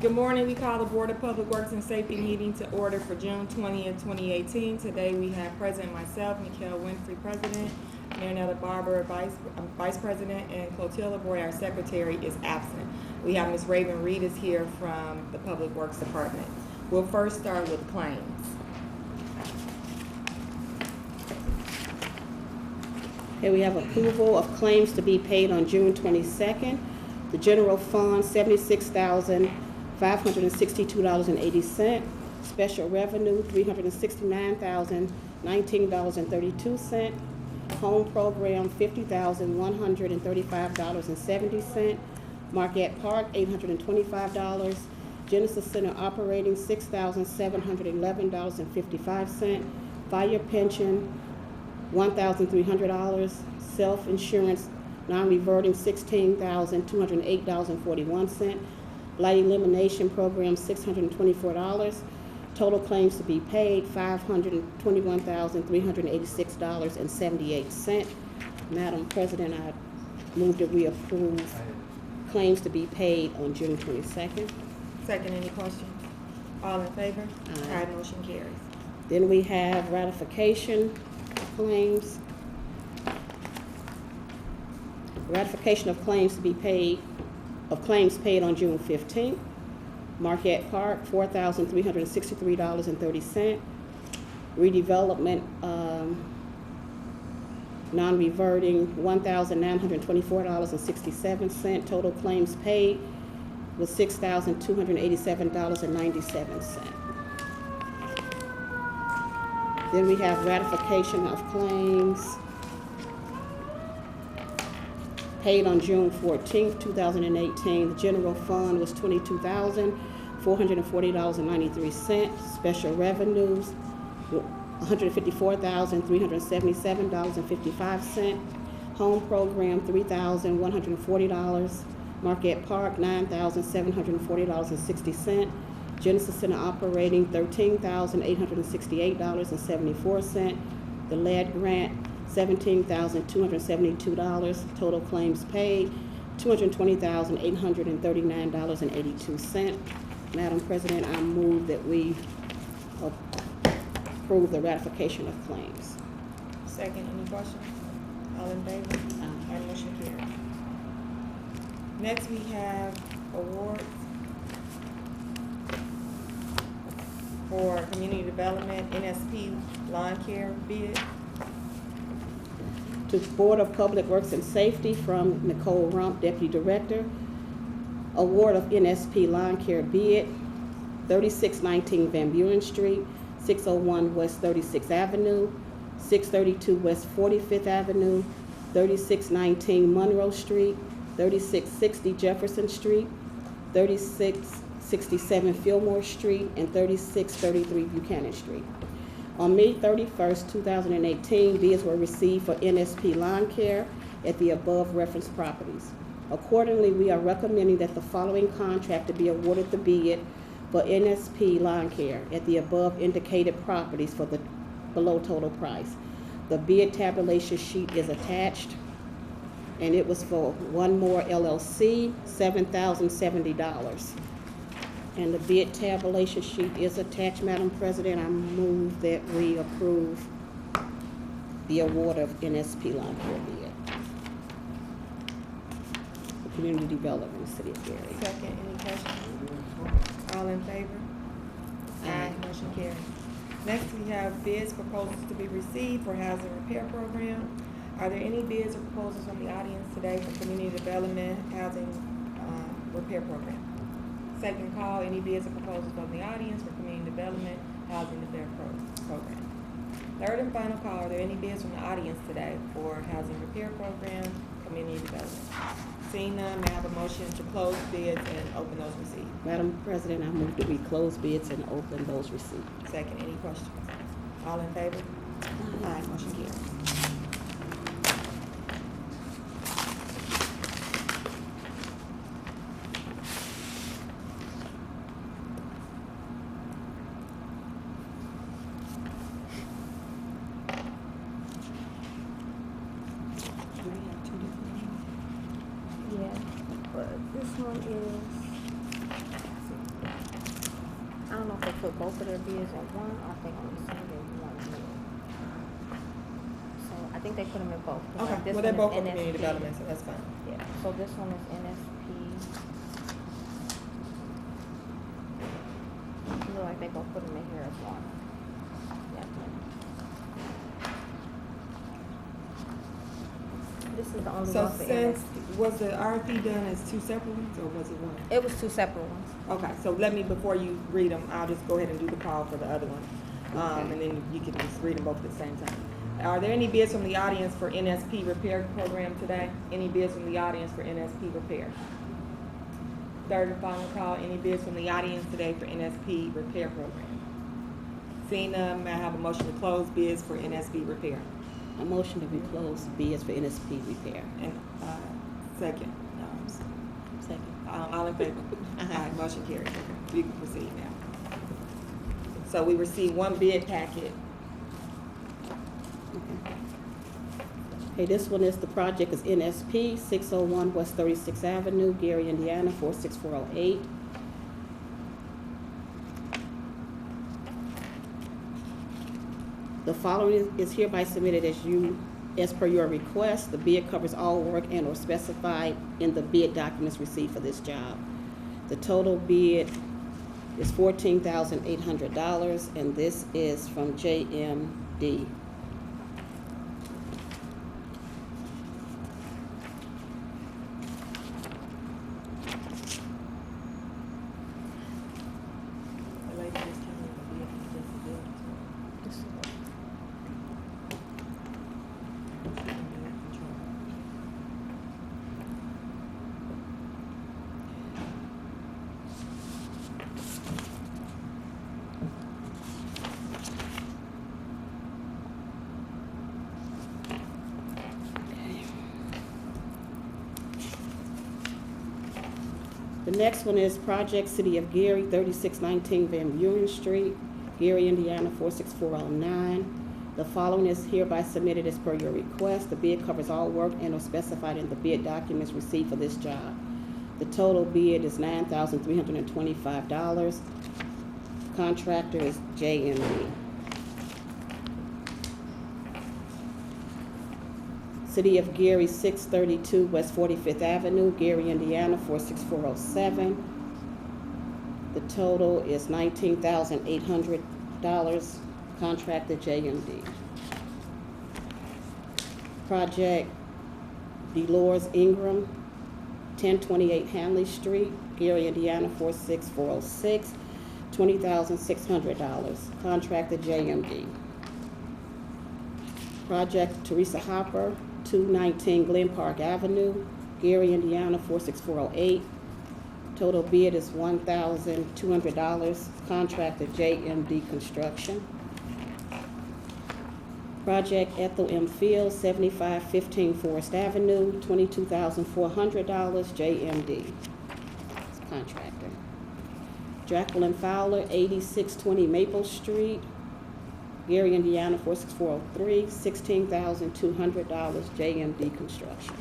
Good morning. We call the Board of Public Works and Safety meeting to order for June 20th, 2018. Today we have President myself, Mikhail Winfrey, President, Marinetta Barber, Vice President, and Clotilda Boyd, our Secretary, is absent. We have Ms. Raven Reed is here from the Public Works Department. We'll first start with claims. Okay, we have approval of claims to be paid on June 22nd. The general fund, $76,562.80. Special revenue, $369,019.32. Home program, $50,135.70. Marquette Park, $825. Genesis Center operating, $6,711.55. Fire pension, $1,300. Self-insurance, non-reverting, $16,208.41. Blight elimination program, $624. Total claims to be paid, $521,386.78. Madam President, I move that we approve claims to be paid on June 22nd. Second, any questions? All in favor? Aye. Motion carries. Then we have ratification claims. Ratification of claims to be paid, of claims paid on June 15th. Marquette Park, $4,363.30. Redevelopment, non-reverting, $1,924.67. Total claims paid was $6,287.97. Then we have ratification of claims paid on June 14th, 2018. The general fund was $22,440.93. Special revenues, $154,377.55. Home program, $3,140. Marquette Park, $9,740.60. Genesis Center operating, $13,868.74. The lead grant, $17,272. Total claims paid, $220,839.82. Madam President, I move that we approve the ratification of claims. Second, any questions? All in favor? Aye. Motion carries. Next, we have awards for community development, NSP lawn care bid. To Board of Public Works and Safety from Nicole Rump, Deputy Director. Award of NSP lawn care bid, 3619 Van Buren Street, 601 West 36th Avenue, 632 West 45th Avenue, 3619 Monroe Street, 3660 Jefferson Street, 3667 Fillmore Street, and 3633 Buchanan Street. On May 31st, 2018, bids were received for NSP lawn care at the above referenced properties. Accordingly, we are recommending that the following contract to be awarded the bid for NSP lawn care at the above indicated properties for the below total price. The bid tabulation sheet is attached, and it was for One More LLC, $7,070. And the bid tabulation sheet is attached, Madam President. I move that we approve the award of NSP lawn care bid for community development in the city of Gary. Second, any questions? All in favor? Aye. Motion carries. Next, we have bids, proposals to be received for housing repair program. Are there any bids or proposals from the audience today for community development housing repair program? Second call, any bids or proposals from the audience for community development housing repair program? Third and final call, are there any bids from the audience today for housing repair program, community development? Seeing none, may I have a motion to close bids and open those received? Madam President, I move that we close bids and open those received. Second, any questions? All in favor? Aye. Motion carries. Yeah, but this one is put both of their bids in one, or I think only submitted one bid. So I think they put them in both. 'cause, Okay, like, this well, they're one is both for community NSP. development, so that's fine. Yeah, so this one is NSP. Look like they both put them in here as one. Yeah. This is the only So one for since, NSP. was the RFP done as two separate ones, or was it one? It was two separate ones. Okay, so let me, before you read them, I'll just go ahead and do the call for the other one. Okay. And then you can just read them both at the same time. Are there any bids from the audience for NSP repair program today? Any bids from the audience for NSP repair? Third and final call, any bids from the audience today for NSP repair program? Seeing none, may I have a motion to close bids for NSP repair? A motion to be closed bids for NSP repair. And, second, Second. all in favor? All right, motion carries. You can proceed now. So we received one bid packet. Okay, this one is, the project is NSP 601 West 36th Avenue, Gary, Indiana 46408. The following is hereby submitted as per your request. The bid covers all work and or specified in the bid documents received for this job. The total bid is $14,800, and this is from JMD. The lady just came in the bid, just a bid. This is what- The next one is Project City of Gary, 3619 Van Buren Street, Gary, Indiana 46409. The following is hereby submitted as per your request. The bid covers all work and or specified in the bid documents received for this job. The total bid is $9,325. Contractor is JMD. City of Gary, 632 West 45th Avenue, Gary, Indiana 46407. The total is $19,800. Contractor JMD. Project Delores Ingram, 1028 Hanley Street, Gary, Indiana 46406. $20,600. Contractor JMD. Project Teresa Hopper, 219 Glen Park Avenue, Gary, Indiana 46408. Total bid is $1,200. Contractor JMD Construction. Project Ethel M. Field, 7515 Forest Avenue, $22,400. JMD. Contractor. Jacqueline Fowler, 8620 Maple Street, Gary, Indiana 46403, $16,200. JMD Construction.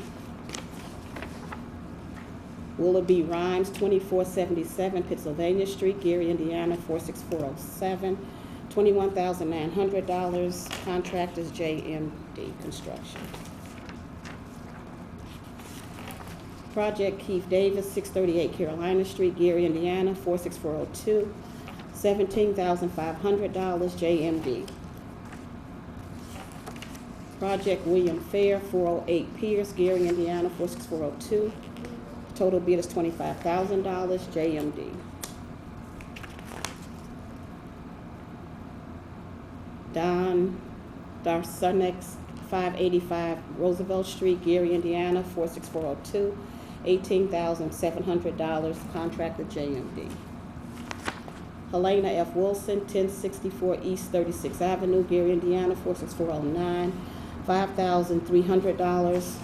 Willoughby Rhymes, 2477 Pennsylvania Street, Gary, Indiana 46407, $21,900. Contractors JMD Construction. Project Keith Davis, 638 Carolina Street, Gary, Indiana 46402, $17,500. JMD. Project William Fair, 408 Pierce, Gary, Indiana 46402. Total bid is $25,000. JMD. Don Darsonex, 585 Roosevelt Street, Gary, Indiana 46402. $18,700. Contractor JMD. Helena F. Wilson, 1064 East 36th Avenue, Gary, Indiana 46409. $5,300.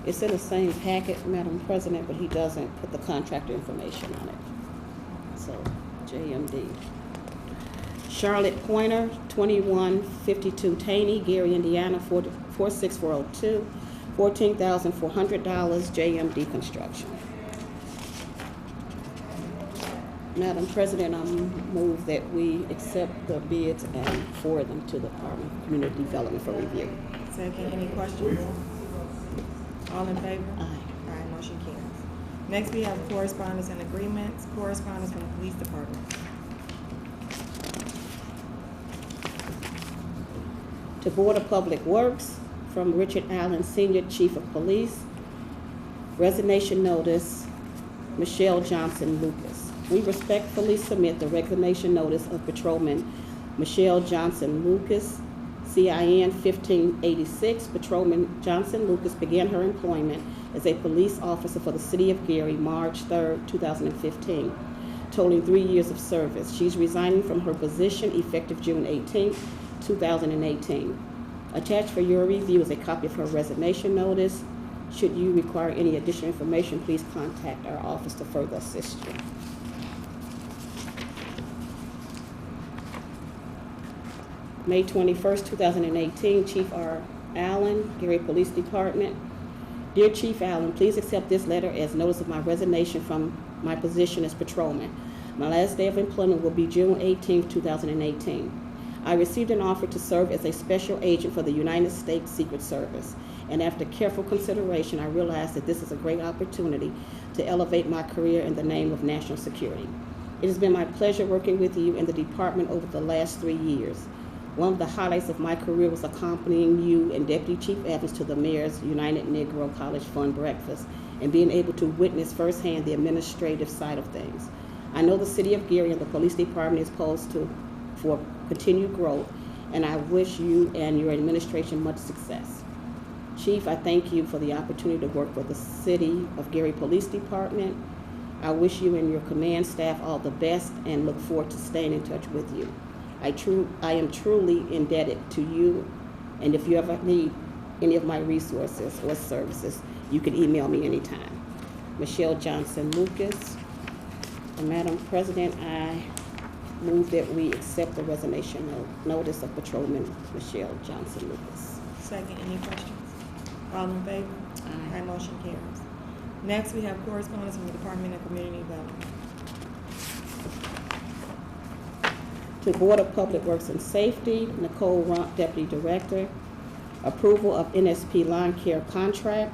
It's in the same packet, Madam President, but he doesn't put the contractor information on it. So, JMD. Charlotte Pointer, 2152 Taney, Gary, Indiana 46402. $14,400, JMD Construction. Madam President, I move that we accept the bids and forward them to the Department of Community Development for review. Second, any questions? All in favor? Aye. Aye, motion carries. Next, we have correspondence and agreements. Correspondence from the Police Department. To Board of Public Works, from Richard Allen, Senior Chief of Police. Resignation notice, Michelle Johnson Lucas. We respectfully submit the resignation notice of Patrolman Michelle Johnson Lucas, CIN 1586. Patrolman Johnson Lucas began her employment as a police officer for the City of Gary March 3rd, 2015, totaling 3 years of service. She's resigning from her position effective June 18, 2018. Attached for your review is a copy of her resignation notice. Should you require any additional information, please contact our office to further assist you. May 21st, 2018, Chief R. Allen, Gary Police Department. Dear Chief Allen, please accept this letter as notice of my resignation from my position as patrolman. My last day of employment will be June 18th, 2018. I received an offer to serve as a special agent for the United States Secret Service, and after careful consideration, I realized that this is a great opportunity to elevate my career in the name of national security. It has been my pleasure working with you in the department over the last 3 years. One of the highlights of my career was accompanying you and Deputy Chief Evans to the Mayor's United Negro College Fund breakfast and being able to witness firsthand the administrative side of things. I know the City of Gary and the Police Department is poised for continued growth, and I wish you and your administration much success. Chief, I thank you for the opportunity to work for the City of Gary Police Department. I wish you and your command staff all the best and look forward to staying in touch with you. I am truly indebted to you, and if you ever need any of my resources or services, you can email me anytime. Michelle Johnson Lucas. And Madam President, I move that we accept the resignation notice of Patrolman Michelle Johnson Lucas. Second, any questions? All in favor? Aye. Aye, motion carries. Next, we have correspondence from the Department of Community Development. To Board of Public Works and Safety, Nicole Rump, Deputy Director. Approval of NSP Lawn Care Contract,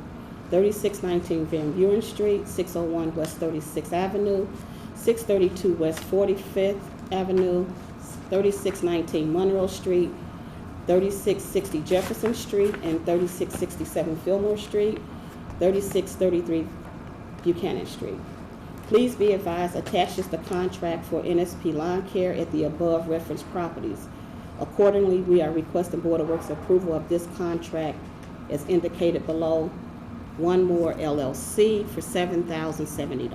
3619 Van Buren Street, 601 West 36th Avenue, 632 West 45th Avenue, 3619 Monroe Street, 3660 Jefferson Street, and 3667 Fillmore Street, 3633 Buchanan Street. Please be advised, attached is the contract for NSP Lawn Care at the above referenced properties. Accordingly, we are requesting Board of Works approval of this contract as indicated below. One More LLC for $7,070.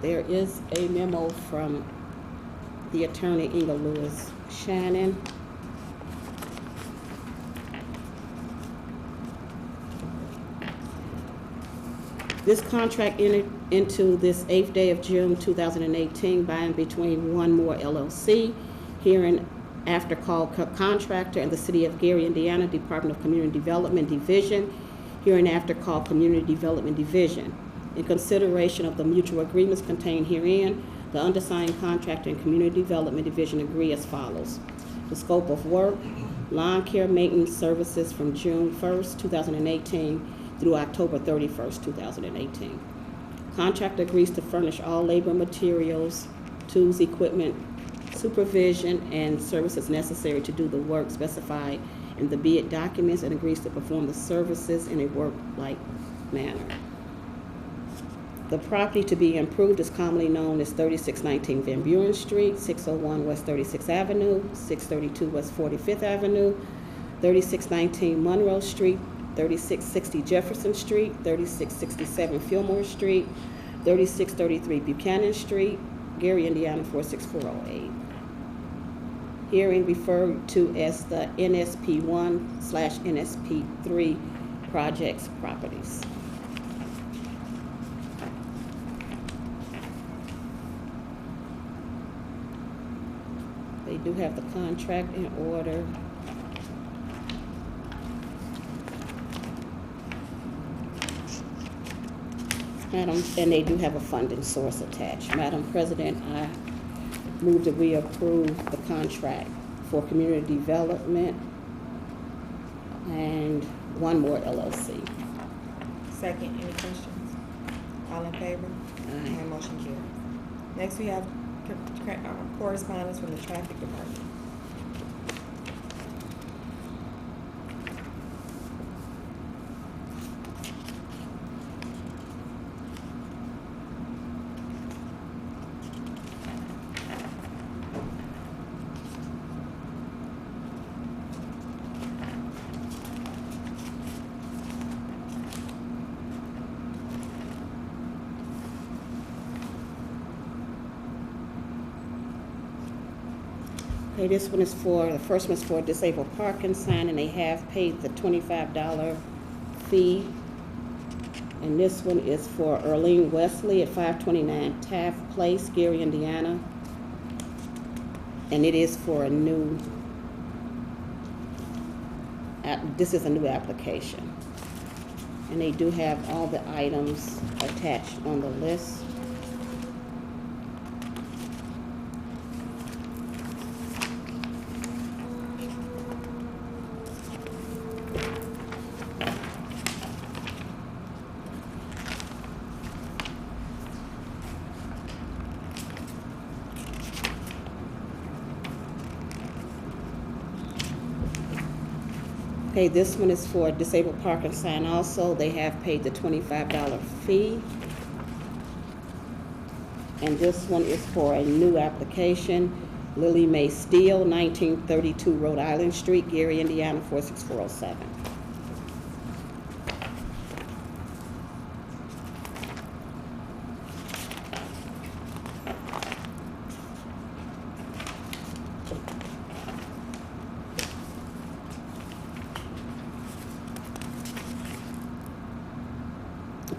There is a memo from the attorney Inga Lewis Shannon. This contract entered into this 8th day of June 2018 by and between One More LLC, herein after call contractor, and the City of Gary, Indiana Department of Community Development Division, herein after call Community Development Division. In consideration of the mutual agreements contained herein, the undersigned contractor and Community Development Division agree as follows. The scope of work: lawn care maintenance services from June 1st, 2018 through October 31st, 2018. Contractor agrees to furnish all labor, materials, tools, equipment, supervision, and services necessary to do the work specified in the bid documents, and agrees to perform the services in a work-like manner. The property to be improved is commonly known as 3619 Van Buren Street, 601 West 36th Avenue, 632 West 45th Avenue, 3619 Monroe Street, 3660 Jefferson Street, 3667 Fillmore Street, 3633 Buchanan Street, Gary, Indiana 46408. Herein referred to as the NSP1/NSP3 projects properties. They do have the contract in order. Madam, and they do have a funding source attached. Madam President, I move that we approve the contract for community development and one more LLC. Second, any questions? All in favor? Aye. Motion carries. Next, we have correspondence from the traffic department. Okay, this one is the first one is for disabled parking sign, and they have paid the $25 fee. And this one is for Earlene Wesley at 529 Taft Place, Gary, Indiana. And it is for a new, this is a new application. And they do have all the items attached on the list. Okay, this one is for disabled parking sign also. They have paid the $25 fee. And this one is for a new application. Lily Mae Steele, 1932 Rhode Island Street, Gary, Indiana, 46407.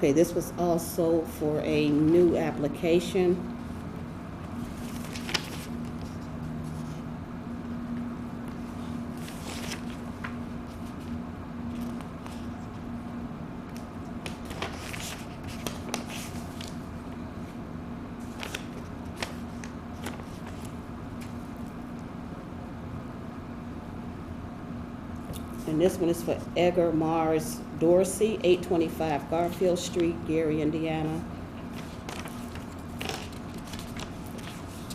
Okay, this was also for a new application. And this one is for Edgar Mars Dorsey, 825 Garfield Street, Gary, Indiana.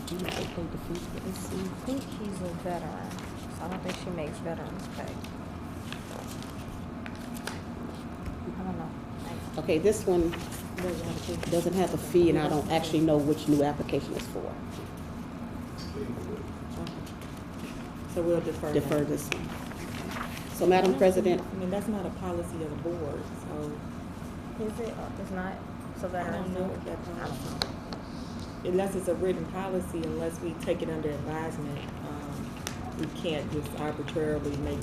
I think he's a veteran, so I don't think she makes veterans pay. I don't know. Okay, this one doesn't have a fee, and I don't actually know which new application it's for. So we'll defer. Defer this one. So, Madam President, I mean, that's not a policy of the board, so Is it, or it's not, so I veterans? don't know if that's, I don't know. unless it's a written policy, unless we take it under advisement, we can't just arbitrarily make,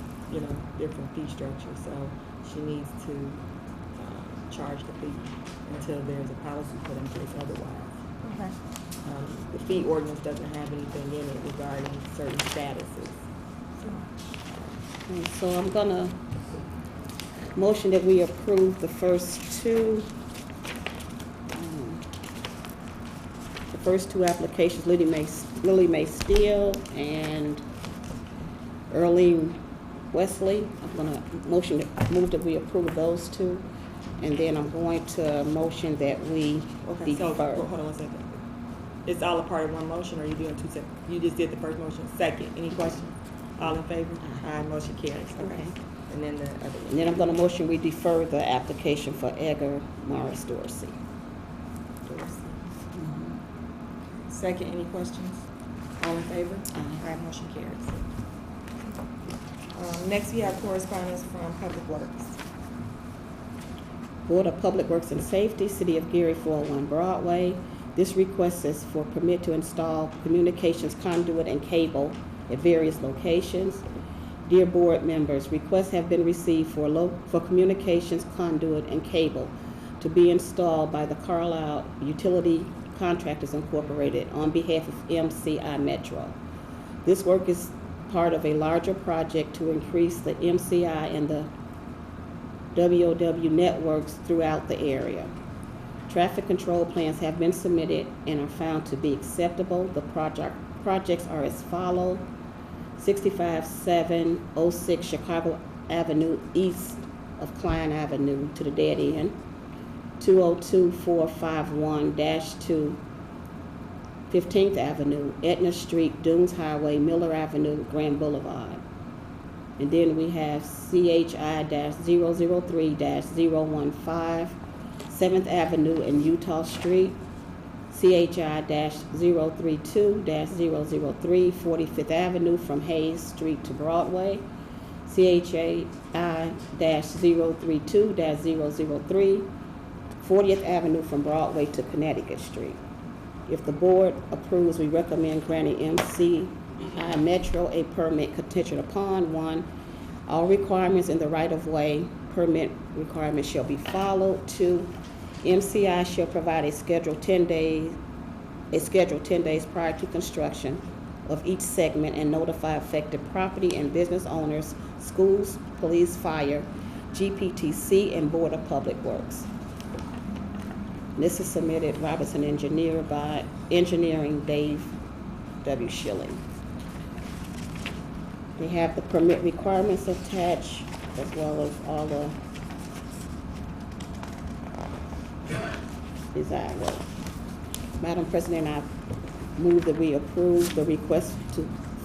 different fee structures. So she needs to charge the fee until there's a policy put in place otherwise. Okay. The fee ordinance doesn't have anything in it regarding certain statuses. so I'm gonna motion that we approve the first two. The first two applications, Lily Mae Steele and Earlene Wesley. I'm gonna move that we approve those two. And then I'm going to motion that we Okay, so, defer. hold on one second. It's all a part of one motion, or are you doing two separate? You just did the first motion. Second, any questions? All in favor? Aye, motion carries. Okay. And then the other one. And then I'm gonna motion we defer the application for Edgar Morris Dorsey. Second, any questions? All in favor? Aye. Aye, motion carries. Next, we have correspondence from Public Works. Board of Public Works and Safety, City of Gary, 401 Broadway. This request is for permit to install communications conduit and cable at various locations. Dear board members, requests have been received for communications conduit and cable to be installed by the Carlisle Utility Contractors Incorporated on behalf of MCI Metro. This work is part of a larger project to increase the MCI and the WOW networks throughout the area. traffic control plans have been submitted and are found to be acceptable. The projects are as follow: 65706 Chicago Avenue east of Klein Avenue to the dead end, 202451-2 15th Avenue, Etna Street, Dunes Highway, Miller Avenue, Grand Boulevard. And then we have CHI-003-015, 7th Avenue and Utah Street, CHI-032-003, 45th Avenue from Hayes Street to Broadway, CHI-032-003, 40th Avenue from Broadway to Connecticut Street. If the board approves, we recommend granting MCI Metro a permit contingent upon: 1, all requirements in the right-of-way permit requirements shall be followed. 2, MCI shall provide a schedule 10 days prior to construction of each segment and notify affected property and business owners, schools, police, fire, GPTC, and Board of Public Works. This is submitted Robinson Engineering Dave W. Schilling. They have the permit requirements attached as well as all the design work. Madam President, I move that we approve the request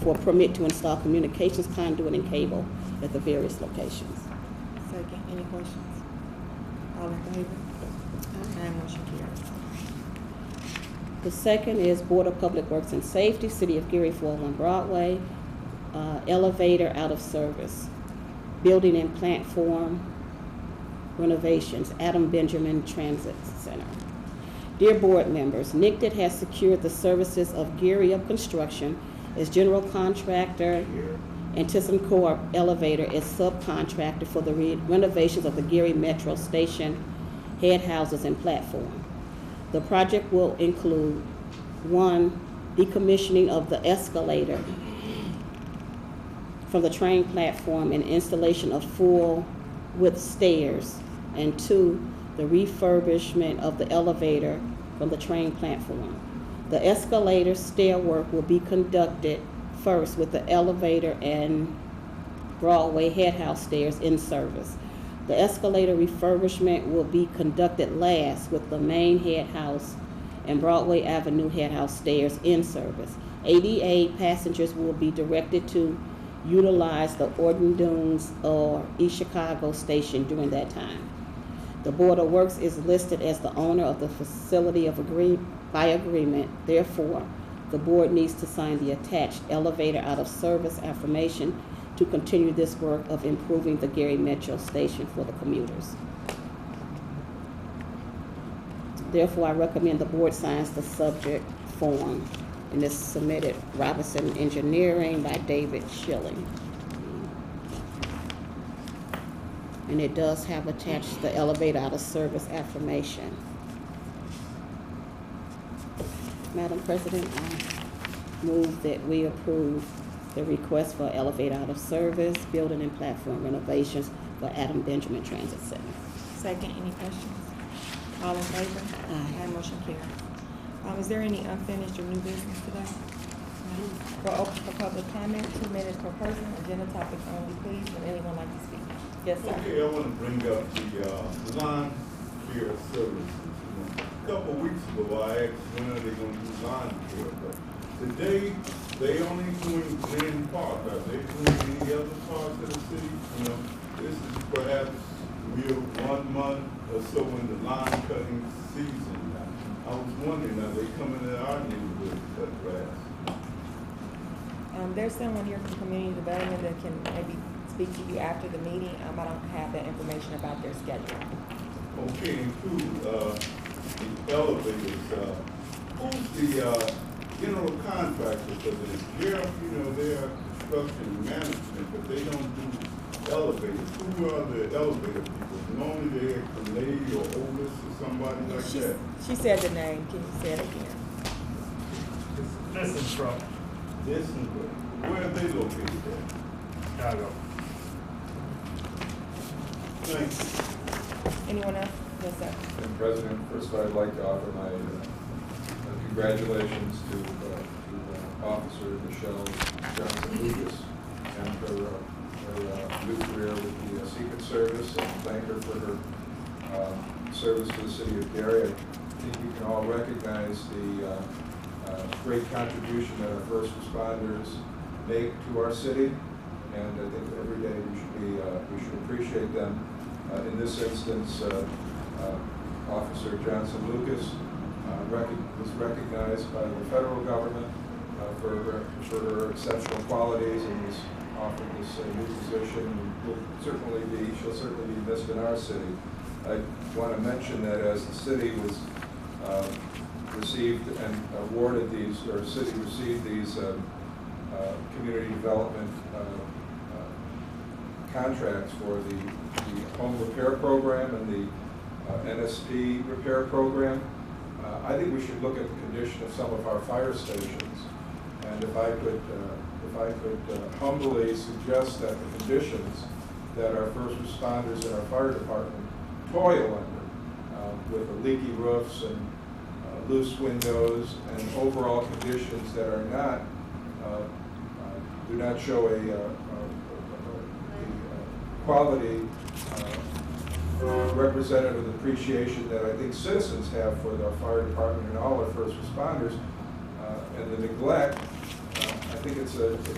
for permit to install communications conduit and cable at the various locations. Second, any questions? All in favor? Aye, motion carries. The second is Board of Public Works and Safety, City of Geary, 401 Broadway, elevator out of service, building and platform renovations, Adam Benjamin Transit Center. Dear board members, NICTD has secured the services of Geary Up Construction as general contractor and ThyssenKrupp Elevator as subcontractor for the renovations of the Geary Metro Station head houses and platform. The project will include: 1, decommissioning of the escalator from the train platform and installation of full width stairs, and 2, the refurbishment of the elevator from the train platform. The escalator stair work will be conducted first with the elevator and Broadway head house stairs in service. The escalator refurbishment will be conducted last with the main head house and Broadway Avenue head house stairs in service. ADA passengers will be directed to utilize the Orton Dunes or East Chicago station during that time. The Board of Works is listed as the owner of the facility by agreement. Therefore, the board needs to sign the attached elevator out of service affirmation to continue this work of improving the Geary Metro Station for the commuters. Therefore, I recommend the board signs the subject form, and this is submitted Robinson Engineering by David Schilling. And it does have attached the elevator out of service affirmation. Madam President, I move that we approve the request for elevator out of service, building and platform renovations for Adam Benjamin Transit Center. Second, any questions? All in favor? Aye. Motion carries. Is there any unfinished or new business today? We're open for public comment, 2 minutes per person, agenda topics only, please. Would anyone like to speak? Yes, sir. Okay, I want to bring up the lawn care services. A couple weeks ago, I asked when are they going to do lawn care, but today they only doing Glen Park. Are they doing any other parts of the city? This is perhaps we're 1 month or so in the lawn cutting season. I was wondering, are they coming to our neighborhood to cut grass? There's someone here from community development that can maybe speak to you after the meeting. I don't have that information about their schedule. Okay, and 2, the elevators, who's the general contractor for this? They're, they're construction management, but they don't do elevators. Who are the elevator people? Normally they're Lady or Otis or somebody like that. She said the name. Can you say it again? Listen, Trump. This and where are they located at? Chicago. Thanks. Anyone else? Yes, sir. Madam President, first I'd like to offer my congratulations to Officer Michelle Johnson Lucas and her new career with the Secret Service, and thank her for her service to the city of Gary. I think you can all recognize the great contribution that our first responders make to our city, and I think every day we should appreciate them. In this instance, Officer Johnson Lucas was recognized by the federal government for her exceptional qualities and was offered this new position. She'll certainly be missed in our city. I want to mention that as the city was received and awarded these, or city received these community development contracts for the home repair program and the NSP repair program, I think we should look at the condition of some of our fire stations. And if I could humbly suggest that the conditions that our first responders in our fire department toil under, with the leaky roofs and loose windows and overall conditions that are not, do not show a quality representative of the appreciation that I think citizens have for our fire department and all our first responders, and the neglect. I think it's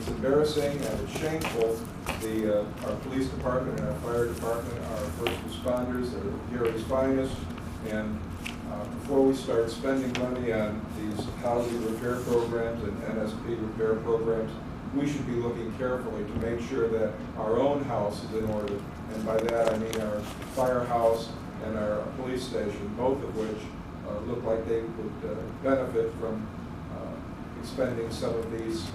embarrassing and it's shameful. Our police department and our fire department are our first responders. They're Gary's finest, and before we start spending money on these housing repair programs and NSP repair programs, we should be looking carefully to make sure that our own house is in order. And by that I mean our firehouse and our police station, both of which look like they would benefit from expending some of these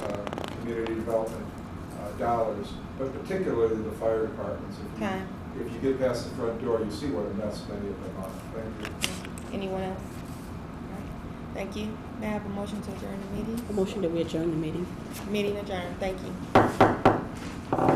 community development dollars, but particularly the fire departments. If you get past the front door, you see what a mess many of them are. Thank you. Anyone else? All right. Thank you. May I have a motion to adjourn the meeting? A motion that we adjourn the meeting. Meeting adjourned. Thank you.